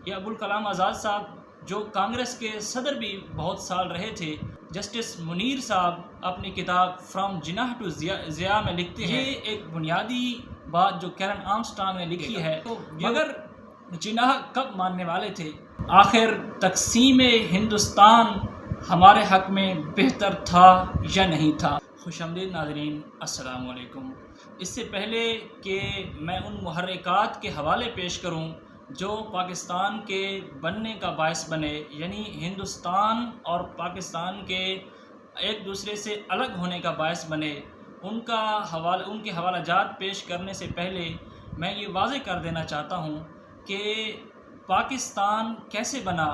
یہ ابوالکلام آزاد صاحب جو کانگریس کے صدر بھی بہت سال رہے تھے، جسٹس منیر صاحب اپنی کتاب فرام جناح ٹو ضیاء میں لکھتے ہیں یہ ایک بنیادی بات جو کیرن آرمسٹرانگ نے لکھی ہے، مگر جناح کب ماننے والے تھے؟ آخر تقسیم ہندوستان ہمارے حق میں بہتر تھا یا نہیں تھا؟ خوش آمدید ناظرین، السلام علیکم۔ اس سے پہلے کہ میں ان محرکات کے حوالے پیش کروں جو پاکستان کے بننے کا باعث بنے، یعنی ہندوستان اور پاکستان کے ایک دوسرے سے الگ ہونے کا باعث بنے، ان کے حوالہ جات پیش کرنے سے پہلے میں یہ واضح کر دینا چاہتا ہوں کہ پاکستان کیسے بنا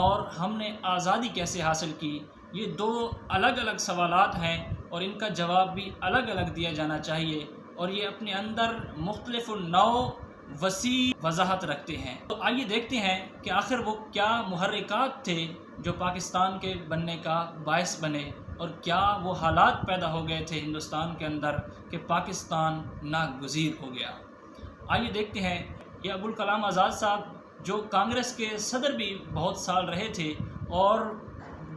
اور ہم نے آزادی کیسے حاصل کی، یہ دو الگ الگ سوالات ہیں اور ان کا جواب بھی الگ الگ دیا جانا چاہیے، اور یہ اپنے اندر مختلف النوع وسیع وضاحت رکھتے ہیں۔ تو آئیے دیکھتے ہیں کہ آخر وہ کیا محرکات تھے جو پاکستان کے بننے کا باعث بنے، اور کیا وہ حالات پیدا ہو گئے تھے ہندوستان کے اندر کہ پاکستان ناگزیر ہو گیا۔ آئیے دیکھتے ہیں، یہ ابوالکلام آزاد صاحب جو کانگریس کے صدر بھی بہت سال رہے تھے اور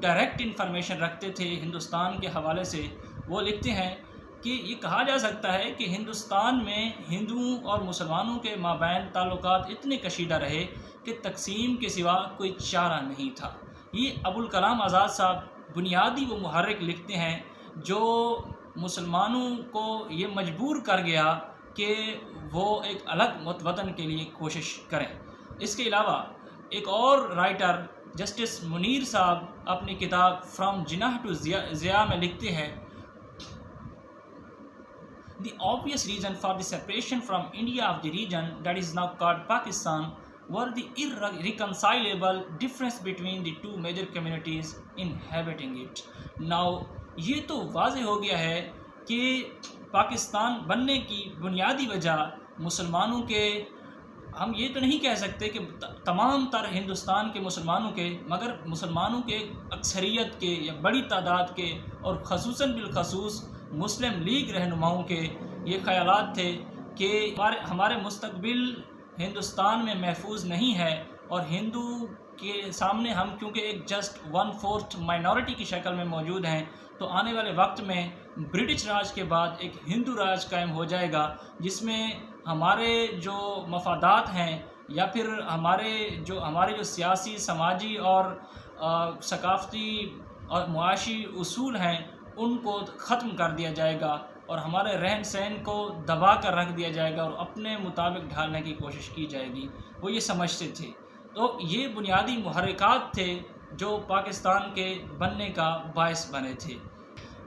ڈائریکٹ انفارمیشن رکھتے تھے ہندوستان کے حوالے سے، وہ لکھتے ہیں کہ یہ کہا جا سکتا ہے کہ ہندوستان میں ہندوؤں اور مسلمانوں کے مابین تعلقات اتنے کشیدہ رہے کہ تقسیم کے سوا کوئی چارہ نہیں تھا۔ یہ ابوالکلام آزاد صاحب بنیادی وہ محرک لکھتے ہیں جو مسلمانوں کو یہ مجبور کر گیا کہ وہ ایک الگ وطن کے لیے کوشش کریں۔ اس کے علاوہ ایک اور رائٹر جسٹس منیر صاحب اپنی کتاب فرام جناح ٹو ضیاء میں لکھتے ہیں، The obvious reason for the separation from India of the region that is now called Pakistan were the irreconcilable difference between the two major communities inhabiting it. Now یہ تو واضح ہو گیا ہے کہ پاکستان بننے کی بنیادی وجہ مسلمانوں کے، ہم یہ تو نہیں کہہ سکتے کہ تمام تر ہندوستان کے مسلمانوں کے، مگر مسلمانوں کے اکثریت کے یا بڑی تعداد کے، اور خصوصاً بالخصوص مسلم لیگ رہنماؤں کے یہ خیالات تھے کہ ہمارے مستقبل ہندوستان میں محفوظ نہیں ہے، اور ہندو کے سامنے ہم کیونکہ ایک جسٹ 1/4 مائنورٹی کی شکل میں موجود ہیں، تو آنے والے وقت میں برٹش راج کے بعد ایک ہندو راج قائم ہو جائے گا، جس میں ہمارے جو مفادات ہیں یا پھر ہمارے جو سیاسی، سماجی اور ثقافتی اور معاشی اصول ہیں ان کو ختم کر دیا جائے گا، اور ہمارے رہن سہن کو دبا کر رکھ دیا جائے گا اور اپنے مطابق ڈھالنے کی کوشش کی جائے گی، وہ یہ سمجھتے تھے۔ تو یہ بنیادی محرکات تھے جو پاکستان کے بننے کا باعث بنے تھے۔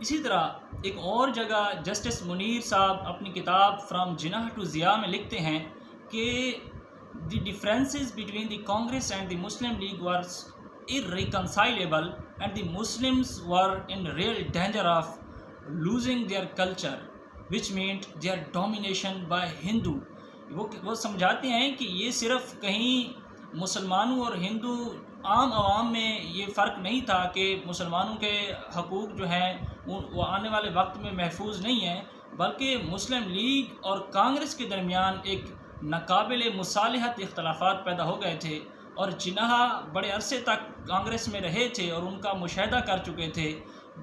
اسی طرح ایک اور جگہ جسٹس منیر صاحب اپنی کتاب فرام جناح ٹو ضیاء میں لکھتے ہیں کہ the differences between the Congress and the Muslim League were irreconcilable and the Muslims were in real danger of losing their culture which meant their domination by Hindu۔ وہ سمجھاتے ہیں کہ یہ صرف کہیں مسلمانوں اور ہندو عام عوام میں یہ فرق نہیں تھا کہ مسلمانوں کے حقوق جو ہیں وہ آنے والے وقت میں محفوظ نہیں ہیں، بلکہ مسلم لیگ اور کانگریس کے درمیان ایک ناقابل مصالحت اختلافات پیدا ہو گئے تھے، اور جناح بڑے عرصے تک کانگریس میں رہے تھے اور ان کا مشاہدہ کر چکے تھے،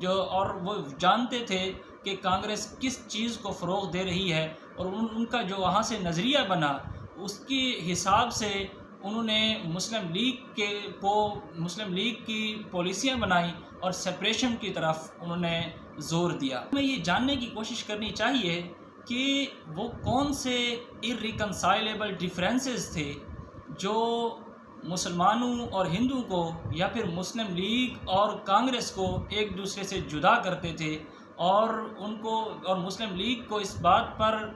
اور وہ جانتے تھے کہ کانگریس کس چیز کو فروغ دے رہی ہے، اور ان کا جو وہاں سے نظریہ بنا اس کے حساب سے انہوں نے مسلم لیگ کی پالیسیاں بنائی اور سپریشن کی طرف انہوں نے زور دیا۔ ہمیں یہ جاننے کی کوشش کرنی چاہیے کہ وہ کون سے irreconcilable differences تھے جو مسلمانوں اور ہندو کو یا پھر مسلم لیگ اور کانگریس کو ایک دوسرے سے جدا کرتے تھے، اور مسلم لیگ کو اس بات پر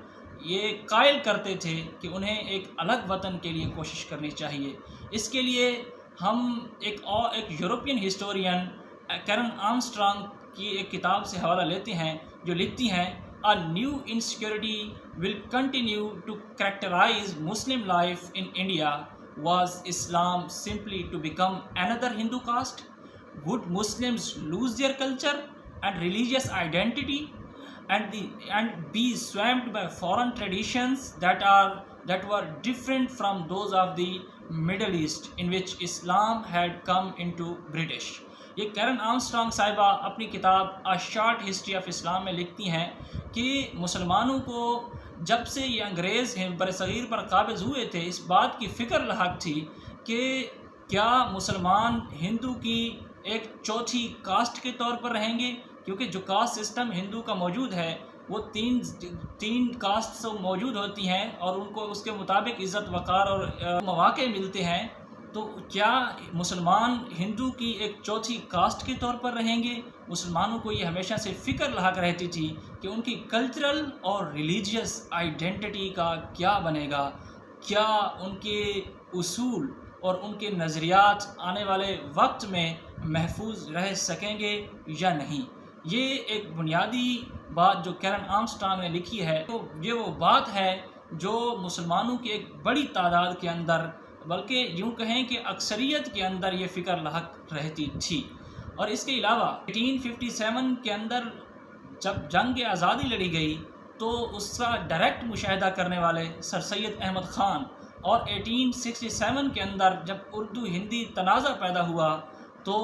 یہ قائل کرتے تھے کہ انہیں ایک الگ وطن کے لیے کوشش کرنی چاہیے۔ اس کے لیے ہم ایک یورپین ہسٹورین کیرن آرمسٹرانگ کی ایک کتاب سے حوالہ لیتے ہیں جو لکھتی ہیں A new insecurity will continue to characterize Muslim life in India. Was Islam simply to become another Hindu caste? Would Muslims lose their culture and religious identity and be swamped by foreign traditions that were different from those of the Middle East in which Islam had come into British. یہ Keran Armstrong صاحبہ اپنی کتاب A Short History of Islam میں لکھتی ہیں کہ مسلمانوں کو جب سے یہ انگریز بر صغیر پر قابض ہوئے تھے اس بات کی فکر لاحق تھی کہ کیا مسلمان ہندو کی ایک چوتھی کاسٹ کے طور پر رہیں گے، کیونکہ جو کاسٹ سسٹم ہندو کا موجود ہے وہ تین کاسٹ موجود ہوتی ہیں اور ان کو اس کے مطابق عزت وقار اور مواقع ملتے ہیں، تو کیا مسلمان ہندو کی ایک چوتھی کاسٹ کے طور پر رہیں گے؟ مسلمانوں کو یہ ہمیشہ سے فکر لاحق رہتی تھی کہ ان کی کلچرل اور ریلیجیس آئیڈینٹی کا کیا بنے گا، کیا ان کے اصول اور ان کے نظریات آنے والے وقت میں محفوظ رہ سکیں گے یا نہیں۔ یہ ایک بنیادی بات جو کیرن آرمسٹرانگ نے لکھی ہے، تو یہ وہ بات ہے جو مسلمانوں کی ایک بڑی تعداد کے اندر، بلکہ یوں کہیں کہ اکثریت کے اندر یہ فکر لاحق رہتی تھی۔ اور اس کے علاوہ 1857 کے اندر جب جنگ آزادی لڑی گئی تو اس کا ڈائریکٹ مشاہدہ کرنے والے سر سید احمد خان، اور 1867 کے اندر جب اردو ہندی تنازع پیدا ہوا تو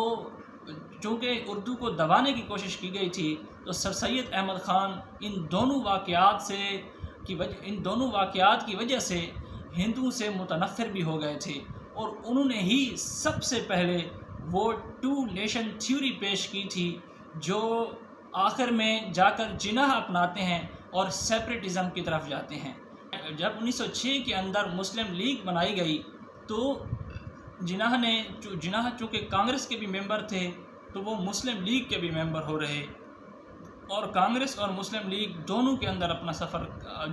چونکہ اردو کو دبانے کی کوشش کی گئی تھی تو سر سید احمد خان ان دونوں واقعات کی وجہ سے ہندوؤں سے متنفر بھی ہو گئے تھے، اور انہوں نے ہی سب سے پہلے وہ ٹو نیشن تھیوری پیش کی تھی جو آخر میں جا کر جناح اپناتے ہیں اور سیپریٹزم کی طرف جاتے ہیں۔ جب 1906 کے اندر مسلم لیگ بنائی گئی تو جناح چونکہ کانگریس کے بھی ممبر تھے تو وہ مسلم لیگ کے بھی ممبر ہو رہے، اور کانگریس اور مسلم لیگ دونوں کے اندر اپنا سفر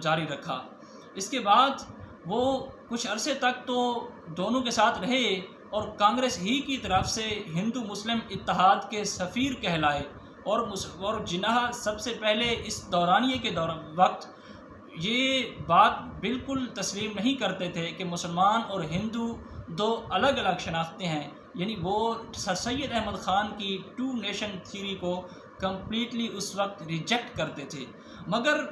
جاری رکھا۔ اس کے بعد وہ کچھ عرصے تک تو دونوں کے ساتھ رہے اور کانگریس ہی کی طرف سے ہندو مسلم اتحاد کے سفیر کہلائے، اور جناح سب سے پہلے اس دورانیے کے وقت یہ بات بالکل تسلیم نہیں کرتے تھے کہ مسلمان اور ہندو دو الگ الگ شناختیں ہیں، یعنی وہ سر سید احمد خان کی ٹو نیشن تھیوری کو کمپلیٹلی اس وقت ریجیکٹ کرتے تھے۔ مگر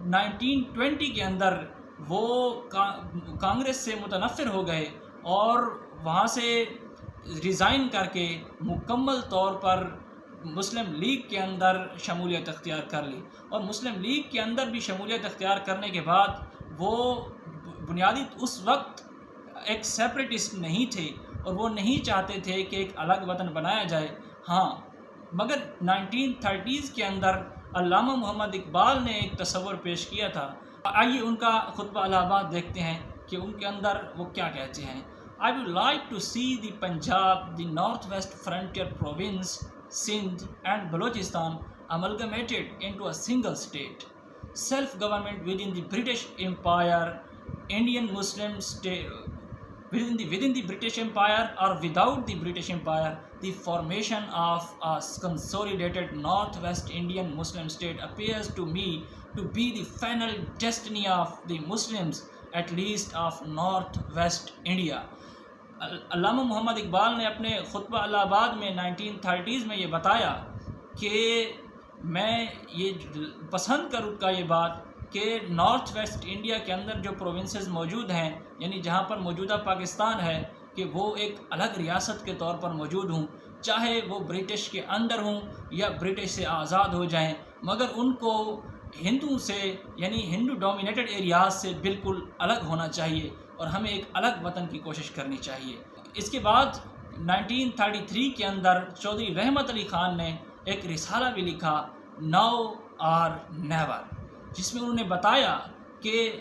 1920 کے اندر وہ کانگریس سے متنفر ہو گئے اور وہاں سے ریزائن کر کے مکمل طور پر مسلم لیگ کے اندر شمولیت اختیار کر لی، اور مسلم لیگ کے اندر بھی شمولیت اختیار کرنے کے بعد وہ بنیادی اس وقت ایک سیپریٹسٹ نہیں تھے اور وہ نہیں چاہتے تھے کہ ایک الگ وطن بنایا جائے۔ ہاں، مگر 1930s کے اندر علامہ محمد اقبال نے ایک تصور پیش کیا تھا۔ آئیے ان کا خطبہ الہ آباد دیکھتے ہیں کہ ان کے اندر وہ کیا کہتے ہیں۔ I would like to see the Punjab, the Northwest Frontier Province, Sindh and Balochistan amalgamated into a single state. Self-government within the British Empire, Indian Muslim state, within the British Empire or without the British Empire, the formation of a consolidated Northwest Indian Muslim state appears to me to be the final destiny of the Muslims, at least of Northwest India. علامہ محمد اقبال نے اپنے خطبہ الہ آباد میں 1930s میں یہ بتایا کہ میں یہ پسند کروں گا یہ بات کہ نارتھ ویسٹ انڈیا کے اندر جو پروونسز موجود ہیں، یعنی جہاں پر موجودہ پاکستان ہے، کہ وہ ایک الگ ریاست کے طور پر موجود ہوں، چاہے وہ برٹش کے اندر ہوں یا برٹش سے آزاد ہو جائیں، مگر ان کو ہندو سے یعنی ہندو ڈومینیٹڈ ایریاز سے بالکل الگ ہونا چاہیے اور ہمیں ایک الگ وطن کی کوشش کرنی چاہیے۔ اس کے بعد 1933 کے اندر چودھری رحمت علی خان نے ایک رسالہ بھی لکھا، ناؤ آر نیور، جس میں انہوں نے بتایا کہ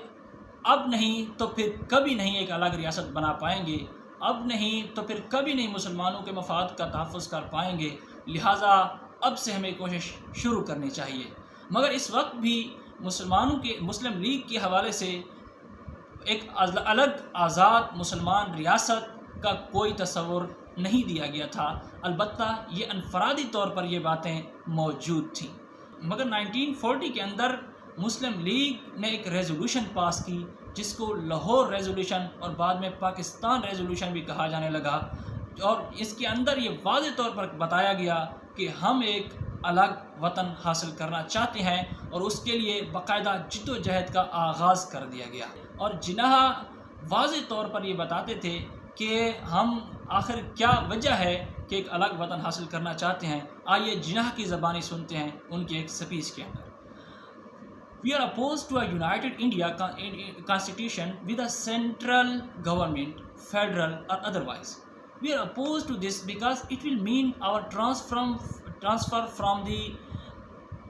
اب نہیں تو پھر کبھی نہیں ایک الگ ریاست بنا پائیں گے، اب نہیں تو پھر کبھی نہیں مسلمانوں کے مفاد کا تحفظ کر پائیں گے، لہٰذا اب سے ہمیں کوشش شروع کرنی چاہیے۔ مگر اس وقت بھی مسلم لیگ کے حوالے سے ایک الگ آزاد مسلمان ریاست کا کوئی تصور نہیں دیا گیا تھا، البتہ یہ انفرادی طور پر یہ باتیں موجود تھیں۔ مگر 1940 کے اندر مسلم لیگ نے ایک ریزولوشن پاس کی جس کو لاہور ریزولوشن اور بعد میں پاکستان ریزولوشن بھی کہا جانے لگا، اور اس کے اندر یہ واضح طور پر بتایا گیا کہ ہم ایک الگ وطن حاصل کرنا چاہتے ہیں، اور اس کے لیے باقاعدہ جد و جہد کا آغاز کر دیا گیا۔ اور جناح واضح طور پر یہ بتاتے تھے کہ ہم آخر کیا وجہ ہے کہ ایک الگ وطن حاصل کرنا چاہتے ہیں. آئیے جناح کی زبانی سنتے ہیں ان کی ایک سپیچ کے اندر. We are opposed to a united India constitution with a central government, federal or otherwise. We are opposed to this because it will mean our transfer from the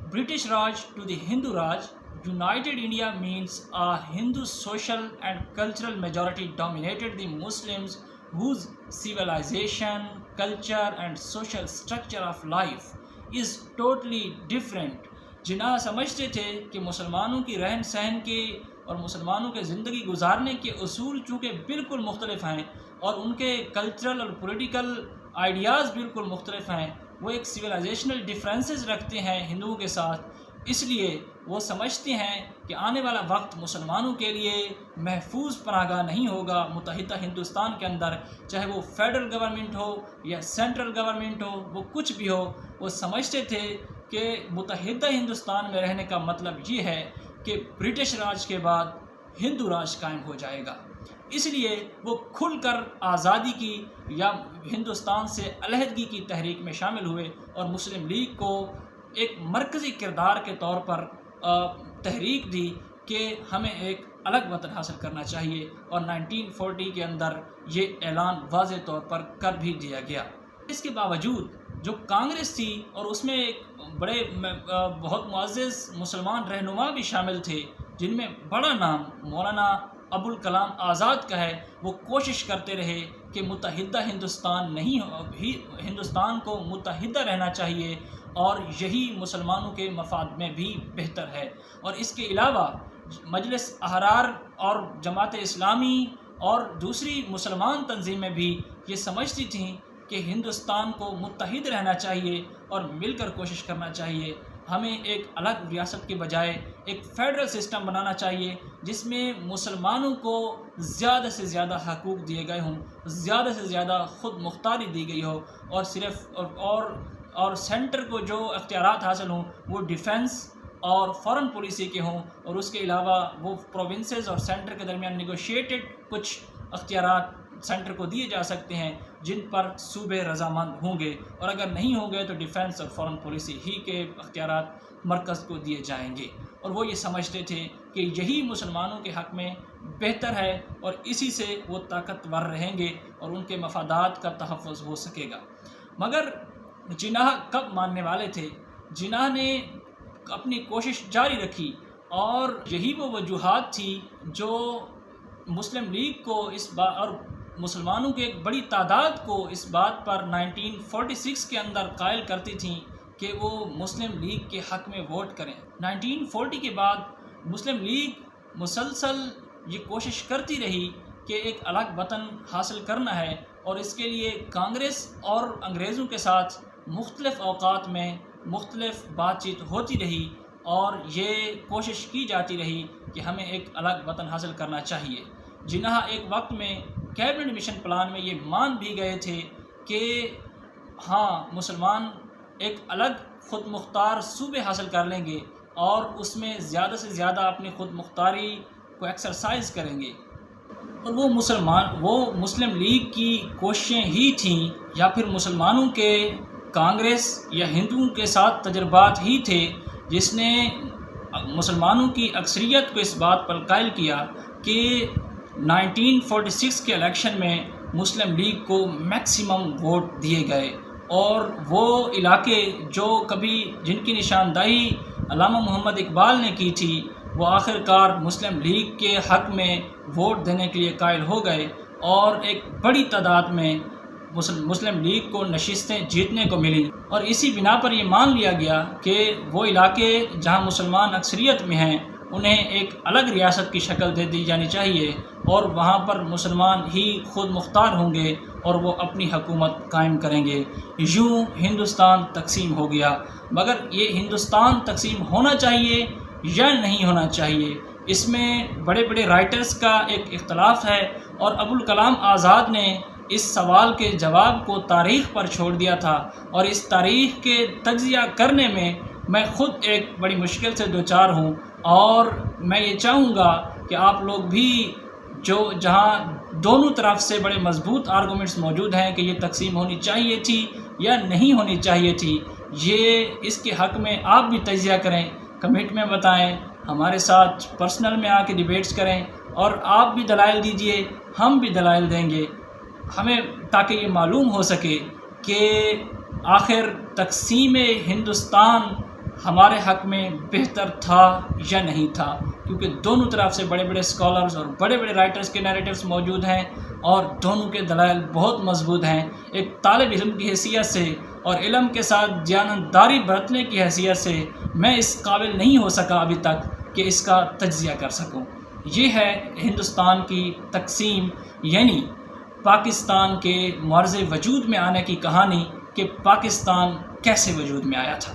British Raj to the Hindu Raj. United India means a Hindu social and cultural majority dominated the Muslims whose civilization, culture and social structure of life is totally different. جناح سمجھتے تھے کہ مسلمانوں کی رہن سہن کے اور مسلمانوں کے زندگی گزارنے کے اصول چونکہ بالکل مختلف ہیں اور ان کے کلچرل اور پولیٹیکل آئیڈیاز بالکل مختلف ہیں، وہ ایک سویلائزیشنل ڈیفرنسز رکھتے ہیں ہندوؤں کے ساتھ، اس لیے وہ سمجھتے ہیں کہ آنے والا وقت مسلمانوں کے لیے محفوظ پناہ گاہ نہیں ہوگا متحدہ ہندوستان کے اندر، چاہے وہ فیڈرل گورنمنٹ ہو یا سینٹرل گورنمنٹ ہو، وہ کچھ بھی ہو. وہ سمجھتے تھے کہ متحدہ ہندوستان میں رہنے کا مطلب یہ ہے کہ برٹش راج کے بعد ہندو راج قائم ہو جائے گا. اس لیے وہ کھل کر آزادی کی یا ہندوستان سے علیحدگی کی تحریک میں شامل ہوئے اور مسلم لیگ کو ایک مرکزی کردار کے طور پر تحریک دی کہ ہمیں ایک الگ وطن حاصل کرنا چاہیے، اور 1940 کے اندر یہ اعلان واضح طور پر کر بھی دیا گیا. اس کے باوجود جو کانگریس تھی اور اس میں ایک بڑے بہت معزز مسلمان رہنما بھی شامل تھے جن میں بڑا نام مولانا ابوالکلام آزاد کا ہے، وہ کوشش کرتے رہے کہ متحدہ ہندوستان کو متحدہ رہنا چاہیے اور یہی مسلمانوں کے مفاد میں بھی بہتر ہے. اور اس کے علاوہ مجلس احرار اور جماعت اسلامی اور دوسری مسلمان تنظیمیں بھی یہ سمجھتی تھیں کہ ہندوستان کو متحد رہنا چاہیے اور مل کر کوشش کرنا چاہیے. ہمیں ایک الگ ریاست کے بجائے ایک فیڈرل سسٹم بنانا چاہیے جس میں مسلمانوں کو زیادہ سے زیادہ حقوق دیے گئے ہوں، زیادہ سے زیادہ خود مختاری دی گئی ہو، اور صرف اور سینٹر کو جو اختیارات حاصل ہوں وہ ڈیفنس اور فارن پالیسی کے ہوں، اور اس کے علاوہ وہ پروونسز اور سینٹر کے درمیان نیگوشیٹڈ کچھ اختیارات سینٹر کو دیے جا سکتے ہیں جن پر صوبے رضامند ہوں گے، اور اگر نہیں ہوں گے تو ڈیفنس اور فارن پالیسی ہی کے اختیارات مرکز کو دیے جائیں گے. اور وہ یہ سمجھتے تھے کہ یہی مسلمانوں کے حق میں بہتر ہے اور اسی سے وہ طاقتور رہیں گے اور ان کے مفادات کا تحفظ ہو سکے گا. مگر جناح کب ماننے والے تھے؟ جناح نے اپنی کوشش جاری رکھی، اور یہی وہ وجوہات تھی جو مسلم لیگ کو اس بات اور مسلمانوں کی ایک بڑی تعداد کو اس بات پر 1946 کے اندر قائل کرتی تھیں کہ وہ مسلم لیگ کے حق میں ووٹ کریں. 1940 کے بعد مسلم لیگ مسلسل یہ کوشش کرتی رہی کہ ایک الگ وطن حاصل کرنا ہے، اور اس کے لیے کانگریس اور انگریزوں کے ساتھ مختلف اوقات میں مختلف بات چیت ہوتی رہی، اور یہ کوشش کی جاتی رہی کہ ہمیں ایک الگ وطن حاصل کرنا چاہیے. جناح ایک وقت میں کیبنٹ مشن پلان میں یہ مان بھی گئے تھے کہ ہاں مسلمان ایک الگ خود مختار صوبے حاصل کر لیں گے اور اس میں زیادہ سے زیادہ اپنی خود مختاری کو ایکسرسائز کریں گے. اور وہ مسلم لیگ کی کوششیں ہی تھیں یا پھر مسلمانوں کے کانگریس یا ہندوؤں کے ساتھ تجربات ہی تھے جس نے مسلمانوں کی اکثریت کو اس بات پر قائل کیا کہ 1946 کے الیکشن میں مسلم لیگ کو میکسیمم ووٹ دیے گئے، اور وہ علاقے جو کبھی جن کی نشاندہی علامہ محمد اقبال نے کی تھی وہ آخر کار مسلم لیگ کے حق میں ووٹ دینے کے لیے قائل ہو گئے، اور ایک بڑی تعداد میں مسلم لیگ کو نشستیں جیتنے کو ملی. اور اسی بنا پر یہ مان لیا گیا کہ وہ علاقے جہاں مسلمان اکثریت میں ہیں انہیں ایک الگ ریاست کی شکل دے دی جانی چاہیے، اور وہاں پر مسلمان ہی خود مختار ہوں گے اور وہ اپنی حکومت قائم کریں گے. یوں ہندوستان تقسیم ہو گیا. مگر یہ ہندوستان تقسیم ہونا چاہیے یا نہیں ہونا چاہیے، اس میں بڑے بڑے رائٹرز کا ایک اختلاف ہے، اور ابوالکلام آزاد نے اس سوال کے جواب کو تاریخ پر چھوڑ دیا تھا، اور اس تاریخ کے تجزیہ کرنے میں خود ایک بڑی مشکل سے دوچار ہوں. اور میں یہ چاہوں گا کہ آپ لوگ بھی جہاں دونوں طرف سے بڑے مضبوط آرگومنٹس موجود ہیں کہ یہ تقسیم ہونی چاہیے تھی یا نہیں ہونی چاہیے تھی۔ یہ اس کے حق میں آپ بھی تجزیہ کریں، کمنٹ میں بتائیں، ہمارے ساتھ پرسنل میں آ کے ڈیبیٹس کریں، اور آپ بھی دلائل دیجئے، ہم بھی دلائل دیں گے ہمیں، تاکہ یہ معلوم ہو سکے کہ آخر تقسیم ہندوستان ہمارے حق میں بہتر تھا یا نہیں تھا، کیونکہ دونوں طرف سے بڑے بڑے اسکالرز اور بڑے بڑے رائٹرز کے نیریٹیوز موجود ہیں اور دونوں کے دلائل بہت مضبوط ہیں۔ ایک طالب علم کی حیثیت سے اور علم کے ساتھ دیانتداری برتنے کی حیثیت سے میں اس قابل نہیں ہو سکا ابھی تک کہ اس کا تجزیہ کر سکوں۔ یہ ہے ہندوستان کی تقسیم، یعنی پاکستان کے معرض وجود میں آنے کی کہانی کہ پاکستان کیسے وجود میں آیا تھا۔